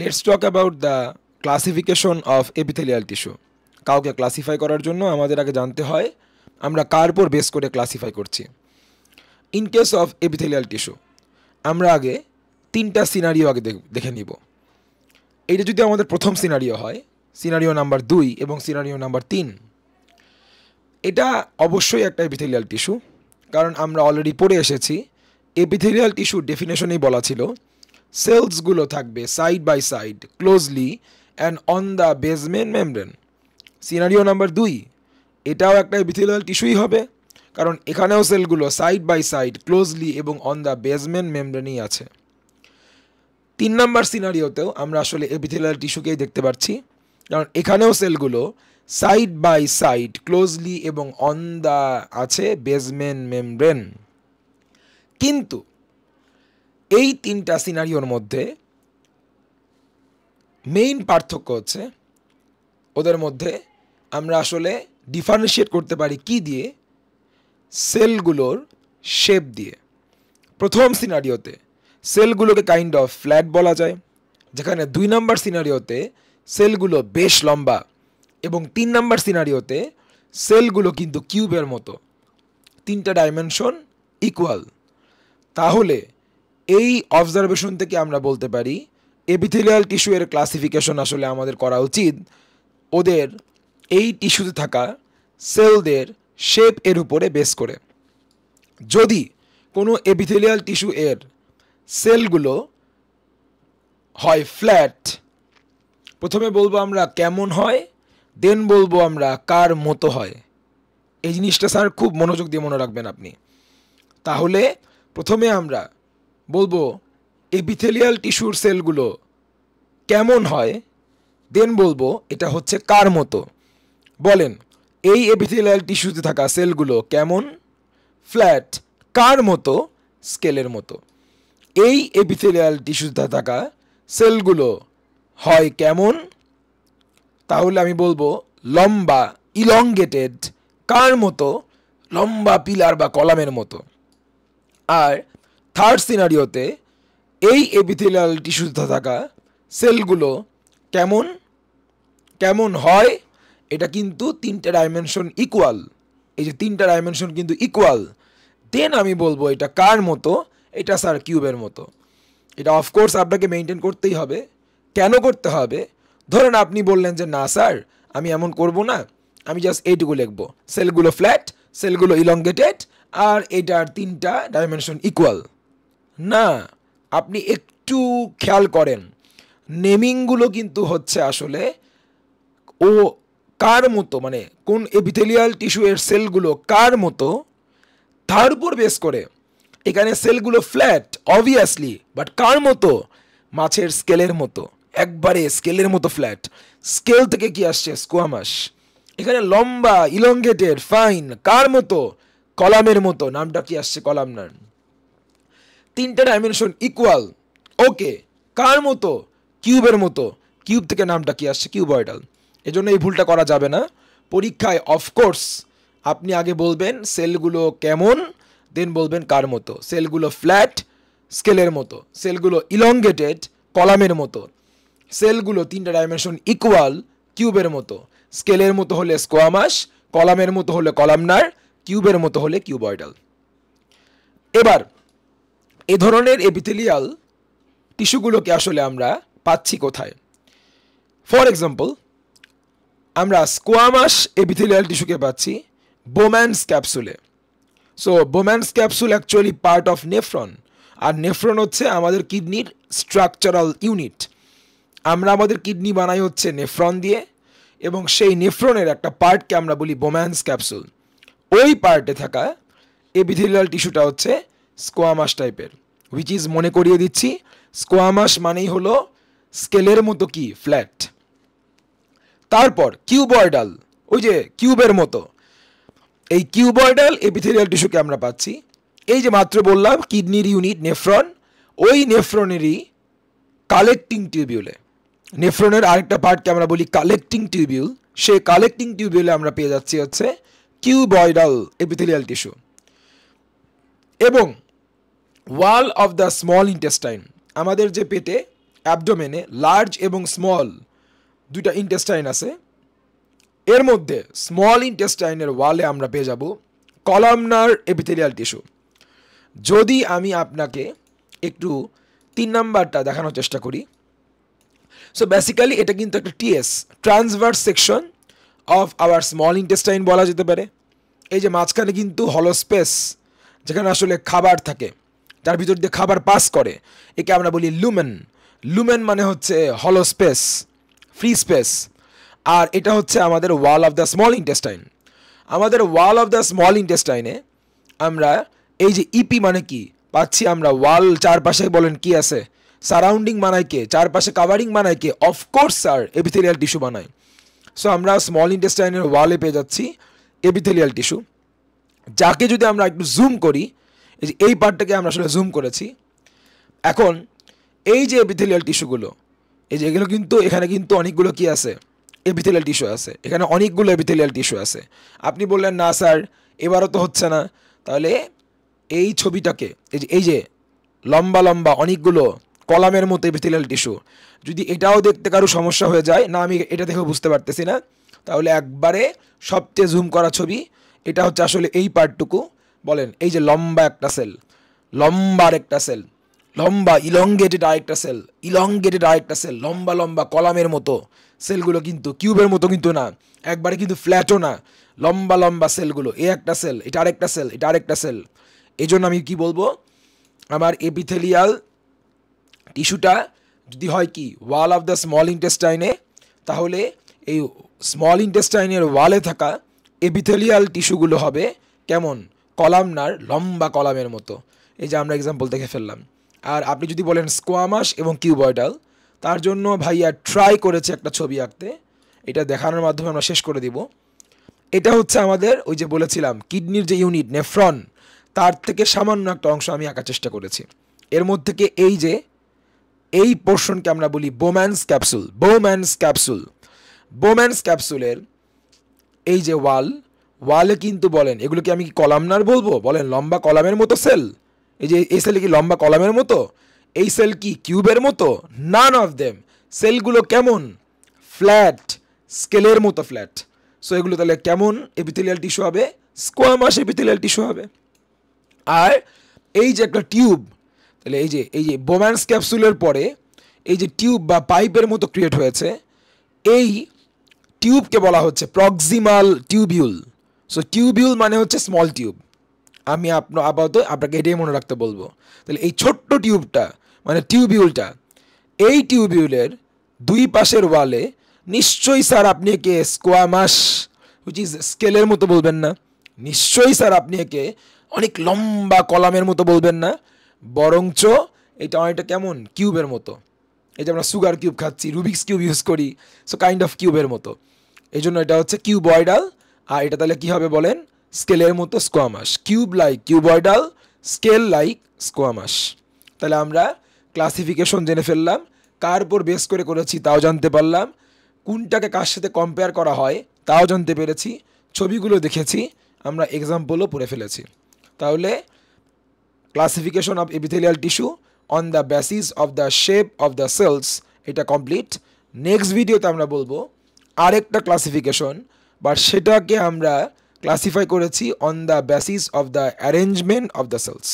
Let's talk about the classification of epithelial tissue. কাউকে classify করার জন্য আমাদের আগে জানতে হয় আমরা কার উপর বেস করে ক্লাসিফাই করছি। In case of epithelial tissue আমরা আগে তিনটা সিনারিও আগে দেখে নিব। এইটা যদি আমাদের প্রথম সিনারিও হয়, সিনারিও নাম্বার 2 এবং সিনারিও নাম্বার 3, এটা অবশ্যই একটা এপিথেলিয়াল টিস্যু, কারণ আমরা অলরেডি পড়ে এসেছি এপিথেলিয়াল টিস্যুর ডেফিনেশনেই বলা ছিল সেলসগুলো থাকবে side by side closely and on the basement membrane. Scenario number 2 এটাও একটা এপিথেলিয়াল টিস্যুই হবে, কারণ এখানেও সেলগুলো সাইড বাই সাইড ক্লোজলি এবং অন দ্য বেসমেন্ট মেমব্রেনই আছে। 3 নম্বর সিনারিওতেও আমরা আসলে এপিথেলিয়াল টিস্যুকেই দেখতে পাচ্ছি, কারণ এখানেও সেলগুলো সাইড বাই সাইড ক্লোজলি এবং অন দ্য আছে বেসমেন্ট মেমব্রেন। কিন্তু এই তিনটা সিনারিওর মধ্যে মেইন পার্থক্য হচ্ছে ওদের মধ্যে আমরা আসলে ডিফারেন্সিয়েট করতে পারি কি দিয়ে? সেলগুলোর শেপ দিয়ে। প্রথম সিনারিওতে সেলগুলোকে কাইন্ড অফ ফ্ল্যাট বলা যায়, যেখানে 2 নম্বর সিনারিওতে সেলগুলো বেশ লম্বা এবং 3 নম্বর সিনারিওতে সেলগুলো কিন্তু কিউবের মতো, 3টা ডাইমেনশন ইকুয়াল। তাহলে এই অবজারভেশন থেকে আমরা বলতে পারি এপিথেলিয়াল টিস্যু এর ক্লাসিফিকেশন আসলে আমাদের করা উচিত ওদের এই টিস্যুতে থাকা সেলদের শেপ এর উপরে বেস করে। যদি কোনো এপিথেলিয়াল টিস্যু এর সেলগুলো হয় ফ্ল্যাট, প্রথমে বলবো আমরা কেমন হয়, দেন বলবো আমরা কার মতো হয়। এই জিনিসটা স্যার খুব মনোযোগ দিয়ে মনে রাখবেন আপনি। তাহলে প্রথমে আমরা বলবো এপিথেলিয়াল টিস্যুর সেলগুলো কেমন হয়, দেন বলবো এটা হচ্ছে কার মতো। বলেন এই এপিথেলিয়াল টিস্যুতে থাকা সেলগুলো কেমন? ফ্ল্যাট। কার মতো? স্কেলের মতো। এই এপিথেলিয়াল টিস্যুতে থাকা সেলগুলো হয় কেমন? তাহলে আমি বলবো লম্বা, ইলংগেটেড। কার মতো? লম্বা পিলার বা কলামের মতো। আর থার্ড সিনারিওতে এই এপিথেলিয়াল টিস্যুতে থাকা সেলগুলো কেমন কেমন হয়? এটা কিন্তু 3টে ডাইমেনশন ইকুয়াল। এই যে 3টা ডাইমেনশন কিন্তু ইকুয়াল। দেন আমি বলবো এটা কার মতো? এটা স্যার কিউবের মতো। এটা অফকোর্স আপনাকে মেনটেন করতেই হবে। কেন করতে হবে? ধরেন আপনি বললেন যে না স্যার আমি এমন করব না, আমি জাস্ট এইটুকু লিখবো সেলগুলো ফ্ল্যাট, সেলগুলো ইলংগেটেড আর এটার 3টা ডাইমেনশন ইকুয়াল। না, আপনি একটু খেয়াল করেন নেমিংগুলো কিন্তু হচ্ছে আসলে ও কার মতো, মানে কোন এপিথেলিয়াল টিস্যু এর সেলগুলো কার মতো তার উপর বেস করে। এখানে সেলগুলো ফ্ল্যাট অবভিয়াসলি, বাট কার মতো? মাছের স্কেলের মতো, একবারে স্কেলের মতো ফ্ল্যাট। স্কেল থেকে কি আসছে? স্কোয়ামাস। এখানে লম্বা, ইলংগেটেড, ফাইন। কার মতো? কলামের মতো। নামটা কি আসছে? কলামনার। 3টা ডাইমেনশন ইকুয়াল। ওকে, কার মতো? কিউবের মতো। কিউব থেকে নামটা কি আসছে? কিউবয়েডাল। এজন্য এই ভুলটা করা যাবে না পরীক্ষায়। অফকোর্স আপনি আগে বলবেন সেলগুলো কেমন, দেন বলবেন কার মতো। সেলগুলো ফ্ল্যাট, স্কেলের মতো। সেলগুলো ইলংগেটেড, কলামের মতো। সেলগুলো 3টা ডাইমেনশন ইকুয়াল, কিউবের মতো। স্কেলের মতো হলে স্কোয়ামাস, কলামের মতো হলে কলামনার, কিউবের মতো হলে কিউবয়েডাল। এবার এ ধরনের এপিথেলিয়াল টিস্যুগুলোকে আসলে আমরা পাচ্ছি কোথায়? ফর এক্সাম্পল আমরা স্কোয়ামাস এপিথেলিয়াল টিস্যুকে পাচ্ছি বোম্যানস ক্যাপসুলে। So Bowman's capsule actually part of nephron, আর নেফ্রন হচ্ছে আমাদের কিডনির স্ট্রাকচারাল ইউনিট। আমরা আমাদের কিডনি বানাই হচ্ছে নেফ্রন দিয়ে, এবং সেই নেফ্রনের একটা পার্টকে আমরা বলি বোম্যানস ক্যাপসুল। ওই পার্টে থাকা এপিথেলিয়াল টিস্যুটা হচ্ছে স্কোয়ামাস টাইপের, হুইচ ইজ, মনে করিয়ে দিচ্ছি, স্কোয়ামাস মানেই হলো স্কেলের মতো কি ফ্ল্যাট। তারপর কিউবয়েডাল, ওই যে কিউবের মতো। এই কিউবয়েডাল এপিথেলিয়াল টিস্যুকে আমরা পাচ্ছি এই যে মাত্র বললাম কিডনির ইউনিট নেফ্রন, ওই নেফ্রনেরই কালেক্টিং টিউবিউলে। নেফ্রনের আরেকটা পার্টকে আমরা বলি কালেক্টিং টিউবিউল। সেই কালেক্টিং টিউবিউলে আমরা পেয়ে যাচ্ছি হচ্ছে কিউবয়েডাল এপিথেলিয়াল টিস্যু। এবং wall of the small intestine, আমাদের যে পেটে অ্যাবডোমেনে লার্জ এবং স্মল দুইটা ইন্টেস্টাইন আছে। এর মধ্যে স্মল ইন্টেস্টাইনের ওয়ালে আমরা পেয়ে যাব কলামনার এপিথেলিয়াল টিস্যু। যদি আমি আপনাকে একটু 3 নাম্বারটা দেখানোর চেষ্টা করি, সো বেসিক্যালি এটা কিন্তু একটা TS, transverse section of our small intestine বলা যেতে পারে। এই যে মাঝখানে কিন্তু হলো স্পেস, যেখানে আসলে খাবার থাকে, তার ভিতর দিয়ে খাবার পাস করে, একে আমরা বলি লুমেন। লুমেন মানে হচ্ছে হলো স্পেস, ফ্রি স্পেস। আর এটা হচ্ছে আমাদের wall of the small intestine. আমাদের ওয়াল অফ দ্য স্মল ইন্টেস্টাইনে আমরা এই যে ইপি মানে কি পাচ্ছি আমরা, ওয়াল চারপাশে বলেন কি আছে, সারাউন্ডিং বানায় কে, চারপাশে কাভারিং বানায় কে, অফকোর্স স্যার এপিথেলিয়াল টিস্যু বানায়। সো আমরা স্মল ইন্টেস্টাইনের ওয়ালে পেয়ে যাচ্ছি এপিথেলিয়াল টিস্যু, যাকে যদি আমরা একটু জুম করি, এই পার্টটাকে আমরা আসলে জুম করেছি। এখন এই যে এপিথেলিয়াল টিস্যুগুলো, এই যে এগুলো কিন্তু এখানে কিন্তু অনেকগুলো কি আছে, এপিথেলিয়াল টিস্যু আছে, এখানে অনেকগুলো এপিথেলিয়াল টিস্যু আছে। আপনি বললেন না স্যার এবারও তো হচ্ছে না, তাহলে এই ছবিটাকে এই যে লম্বা লম্বা অনেকগুলো কলামের মতো এপিথেলিয়াল টিস্যু, যদি এটাও দেখতে কারো সমস্যা হয়ে যায়, না আমি এটা দেখেও বুঝতে পারতেছি না, তাহলে একবারে সবচেয়ে জুম করা ছবি, এটা হচ্ছে আসলে এই পার্টটুকু। বলেন এই যে লম্বা একটা সেল, লম্বা আরেকটা সেল, লম্বা ইলংগেটেড আরেকটা সেল, ইলংগেটেড আরেকটা সেল, লম্বা লম্বা কলামের মতো সেলগুলো, কিন্তু কিউবের মতো কিন্তু না, একবারে কিন্তু ফ্ল্যাটও না, লম্বা লম্বা সেলগুলো, এই একটা সেল, এটা আরেকটা সেল, এটা আরেকটা সেল। এই জন্য আমি কি বলবো, আমার এপিথেলিয়াল টিস্যুটা যদি হয় কি ওয়াল অফ দ্য স্মল ইন্টেস্টাইনে, তাহলে এই স্মল ইন্টেস্টাইনের ওয়ালে থাকা এপিথেলিয়াল টিস্যুগুলো হবে কেমন, কলামনার, লম্বা কলামের মতো। এই যে আমরা এক্সাম্পল দেখে ফেললাম। আর আপনি যদি বলেন স্কোয়ামাস এবং কিউবয়েডাল, তার জন্য ভাইয়া ট্রাই করেছে একটা ছবি আঁকতে, এটা দেখানোর মাধ্যমে আমরা শেষ করে দিব। এটা হচ্ছে আমাদের ওই যে বলেছিলাম কিডনির যে ইউনিট নেফ্রন, তার থেকে সামান্য একটা অংশ আমি আঁকার চেষ্টা করেছি। এর মধ্যে থেকে এই পোর্শনকে আমরা বলি Bowman's capsule. Bowman's capsule, Bowman's ক্যাপসুলের এই যে ওয়ালে কিন্তু বলেন এগুলোকে আমি কি কলামনার বলবো, বলেন লম্বা কলামের মতো সেল। এই যে এই সেল কি লম্বা কলামের মতো, এই সেল কি কিউবের মতো, নান অফ দেম। সেলগুলো কেমন, ফ্ল্যাট, স্কেলের মতো ফ্ল্যাট। সো এগুলো তাহলে কেমন এপিথেলিয়াল টিস্যু হবে, স্কোয়ামাস এপিথেলিয়াল টিস্যু হবে। আর এই যে একটা টিউব, তাহলে এই যে বোম্যান্স ক্যাপসুলের পরে এই যে টিউব বা পাইপের মতো ক্রিয়েট হয়েছে, এই টিউবকে বলা হচ্ছে প্রক্সিমাল টিউবিউল। সো টিউবিউল মানে হচ্ছে স্মল টিউব, আমি আপাতত আপনাকে এটাই মনে রাখতে বলবো। তাহলে এই ছোট্ট টিউবটা মানে টিউবিউলটা, এই টিউবিউলের দুই পাশের ওয়ালে নিশ্চয়ই স্যার আপনি একে স্কোয়ামাস হুইচ ইজ স্কেলের মতো বলবেন না, নিশ্চয়ই স্যার আপনি একে অনেক লম্বা কলামের মতো বলবেন না, বরঞ্চ এটা অনেকটা কেমন কিউবের মতো। এই যে আমরা সুগার কিউব খাচ্ছি, রুবিক্স কিউব ইউজ করি, সো কাইন্ড অফ কিউবের মতো। এই জন্য এটা হচ্ছে কিউবয়েডাল। আর এটা তাহলে কী হবে বলেন, স্কেলের মতো squamous. Cube like cuboidal, scale like squamous. তাহলে আমরা ক্লাসিফিকেশন জেনে ফেললাম, কার উপর বেস করে করেছি তাও জানতে পারলাম, কোনটাকে কার সাথে কম্পেয়ার করা হয় তাও জানতে পেরেছি, ছবিগুলো দেখেছি, আমরা এক্সাম্পলও পড়ে ফেলেছি। তাহলে classification of epithelial tissue on the basis of the shape of the cells এটা কমপ্লিট। নেক্সট ভিডিওতে আমরা বলবো আরেকটা ক্লাসিফিকেশন, বাট সেটাকে আমরা ক্লাসিফাই করেছি on the basis of the arrangement of the sales.